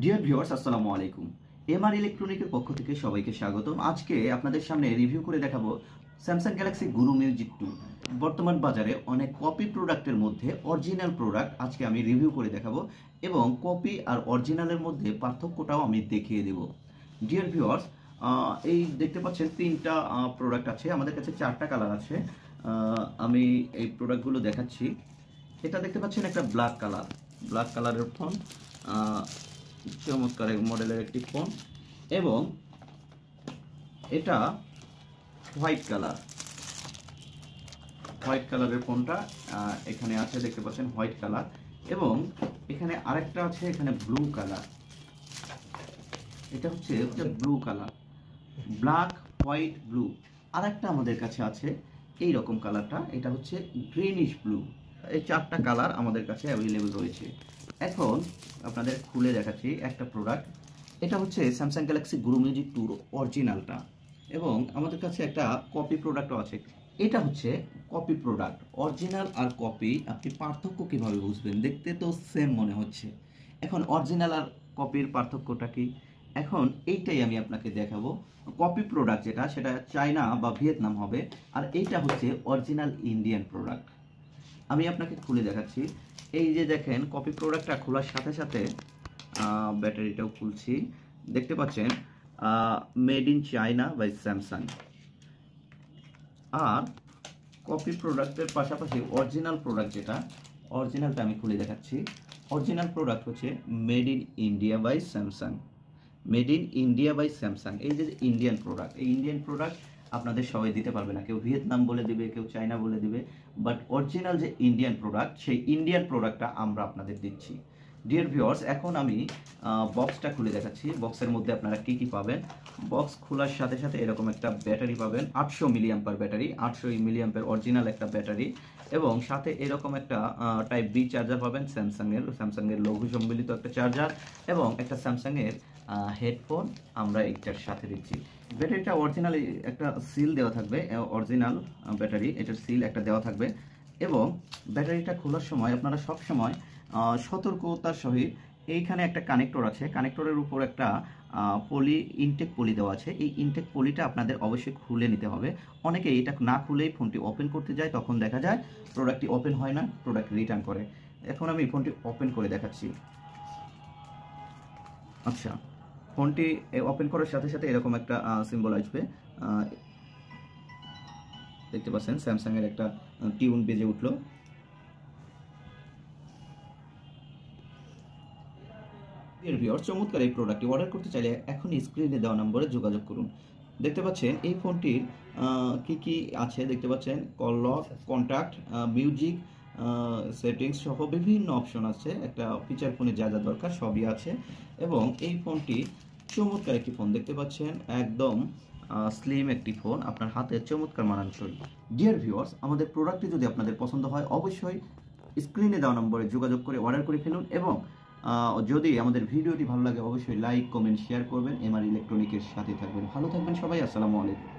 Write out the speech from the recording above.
Dear viewers, আসসালামু আলাইকুম। MR ইলেকট্রনিকের পক্ষ থেকে সবাইকে স্বাগতম। আজকে আপনাদের সামনে রিভিউ করে দেখাবো স্যামসাং গ্যালাক্সি গুরু মিউজিক 2। বর্তমান বাজারে অনেক কপি প্রোডাক্টের মধ্যে অরিজিনাল প্রোডাক্ট আজকে আমি রিভিউ করে দেখাবো এবং কপি আর অরিজিনালের মধ্যে পার্থক্যটাও আমি দেখিয়ে দেব। ডিয়ার ভিউয়ার্স, এই দেখতে পাচ্ছেন তিনটা প্রোডাক্ট আছে, আমাদের কাছে চারটা কালার আছে। আমি এই প্রোডাক্টগুলো দেখাচ্ছি। এটা দেখতে পাচ্ছেন একটা ব্ল্যাক কালারের ফোন, চমৎকার মডেলের একটি ফোন। এবং এটা হোয়াইট কালারের ফোনটা এখানে আছে, দেখতে পাচ্ছেন হোয়াইট কালার। এবং এখানে আরেকটা আছে, এখানে ব্লু কালার। এটা হচ্ছে blue colour, black white blue. আরেকটা আমাদের কাছে আছে এই রকম কালারটা, এটা হচ্ছে গ্রিনিশ ব্লু। এই চারটা কালার আমাদের কাছে অ্যাভেলেবল রয়েছে। এখন আপনাদের খুলে দেখাচ্ছি একটা প্রোডাক্ট। এটা হচ্ছে স্যামসাং গ্যালাক্সি গুরু মিউজিক 2 অরিজিনালটা, এবং আমাদের কাছে একটা কপি প্রোডাক্টও আছে। এটা হচ্ছে কপি প্রোডাক্ট। অরিজিনাল আর কপি আপনি পার্থক্য কিভাবে বুঝবেন? দেখতে তো সেম মনে হচ্ছে। এখন অরিজিনাল আর কপির পার্থক্যটা কি? এখন এইটাই আমি আপনাকে দেখাবো। কপি প্রোডাক্ট যেটা, সেটা চায়না বা ভিয়েতনাম হবে, আর এইটা হচ্ছে অরিজিনাল ইন্ডিয়ান প্রোডাক্ট। আমি আপনাকে খুলে দেখাচ্ছি। এই যে দেখেন, কপি প্রোডাক্টটা খোলার সাথে সাথে ব্যাটারিটাও খুলছি, দেখতে পাচ্ছেন made in China by Samsung. আর কপি প্রোডাক্টের পাশাপাশি অরিজিনাল প্রোডাক্ট যেটা, অরিজিনালটা আমি খুলে দেখাচ্ছি। অরিজিনাল প্রোডাক্ট হচ্ছে made in India by Samsung. Made in India by Samsung. এই যে ইন্ডিয়ান প্রোডাক্ট, এই ইন্ডিয়ান প্রোডাক্ট আপনাদের সবাই দিতে পারবে না, কেউ ভিয়েতনাম বলে দিবে, কেউ চায়না বলে দিবে, বাট অরিজিনাল যে ইন্ডিয়ান প্রোডাক্ট, সেই ইন্ডিয়ান প্রোডাক্টটা আমরা আপনাদের দিচ্ছি। ডিয়ার ভিউয়ার্স, এখন আমি বক্সটা খুলে দেখাচ্ছি। বক্সের মধ্যে আপনারা কি কি পাবেন? বক্স খোলার সাথে সাথে এরকম একটা ব্যাটারি পাবেন, 800 মিলিঅ্যাম্পার ব্যাটারি, 800 মিলিঅ্যাম্পার অরিজিনাল একটা ব্যাটারি। এবং সাথে এরকম একটা টাইপ বি চার্জার পাবেন, স্যামসাংয়ের লঘু সম্মিলিত একটা চার্জার, এবং একটা স্যামসাংয়ের হেডফোন আমরা এইটার সাথে দিচ্ছি। ব্যাটারিটা অরিজিনালি একটা সিল দেওয়া থাকবে, অরিজিনাল ব্যাটারি, এটার সিল একটা দেওয়া থাকবে। এবং ব্যাটারিটা খোলার সময় আপনারা সব সময় সতর্কতার সহিত, এইখানে একটা কানেক্টর আছে, কানেক্টরের উপর একটা ইনটেক পলি দেওয়া আছে। এই ইনটেক পলিটা আপনাদের অবশ্যই খুলে নিতে হবে। অনেকে এটা না খুলেই ফোনটি ওপেন করতে যায়, তখন দেখা যায় প্রোডাক্টটি ওপেন হয় না, প্রোডাক্ট রিটার্ন করে। এখন আমি ফোনটি ওপেন করে দেখাচ্ছি। আচ্ছা, ফোনটি ওপেন করার সাথে সাথে এরকম একটা সিম্বল আসবে, দেখতে পাচ্ছেন স্যামসাংয়ের একটা টিউন বেজে উঠলো। চমৎকার এই প্রোডাক্টটি অর্ডার করতে চাইলে এখন স্ক্রিনে দেওয়া নম্বরে যোগাযোগ করুন। দেখতে পাচ্ছেন এই ফোনটির কি কি আছে, দেখতে পাচ্ছেন call lock, contact, music, settings সহ বিভিন্ন অপশন আছে। একটা ফিচার ফোনে যা যা দরকার সবই আছে। এবং এই ফোনটি চমৎকার একটি ফোন, দেখতে পাচ্ছেন একদম স্লিম একটি ফোন, আপনার হাতে চমৎকার মানানসই। ডিয়ার ভিউয়ার্স, আমাদের প্রোডাক্টটি যদি আপনাদের পছন্দ হয়, অবশ্যই স্ক্রিনে দেওয়া নম্বরে যোগাযোগ করে অর্ডার করে ফেলুন। এবং যদি আমাদের ভিডিওটি ভালো লাগে, অবশ্যই লাইক, কমেন্ট, শেয়ার করবেন। এমআর ইলেকট্রনিকের সাথে থাকবেন। ভালো থাকবেন সবাই। আসসালামু আলাইকুম।